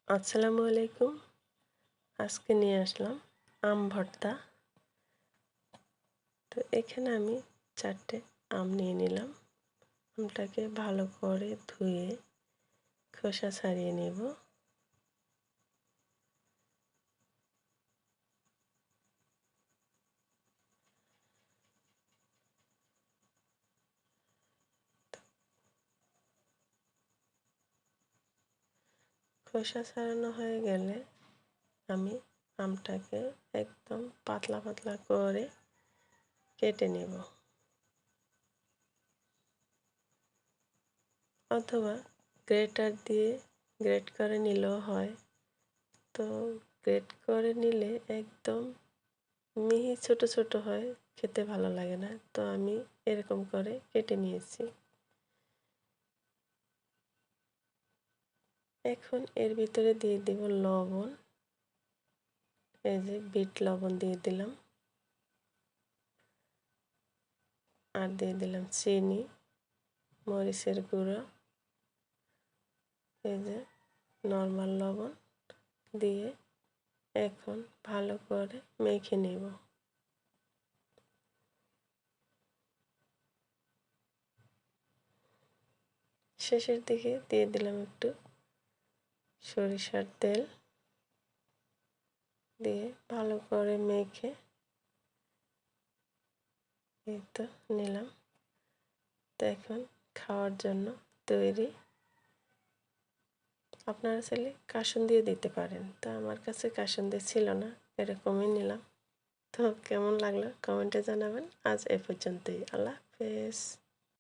আসসালামু আলাইকুম। আজকে নিয়ে আসলাম আম ভর্তা। তো এখানে আমি 4টে আম নিয়ে নিলাম। আমটাকে ভালো করে ধুয়ে খোসা ছাড়িয়ে নেব। খোসা ছাড়ানো হয়ে গেলে আমি আমটাকে একদম পাতলা পাতলা করে কেটে নেব, অথবা গ্রেটার দিয়ে গ্রেট করে নিলেও হয়। তো গ্রেট করে নিলে একদম মিহি ছোট ছোট হয়, খেতে ভালো লাগে না। তো আমি এরকম করে কেটে নিয়েছি। এখন এর ভিতরে দিয়ে দেব লবণ। এই যে বিট লবণ দিয়ে দিলাম, আর দিয়ে দিলাম চিনি, মরিচের গুঁড়ো, এই যে নর্মাল লবণ দিয়ে এখন ভালো করে মেখে নেব। শেষের দিকে দিয়ে দিলাম একটু সরিষার তেল, দিয়ে ভালো করে মেখে এই তো নিলাম। তো এখন খাওয়ার জন্য তৈরি। আপনারা চাইলে কাসুন্দিও দিতে পারেন। তো আমার কাছে কাসুন্দি ছিল না, এরকমই নিলাম। তো কেমন লাগলো কমেন্টে জানাবেন। আজ এ পর্যন্তই। আল্লাহ হাফেজ।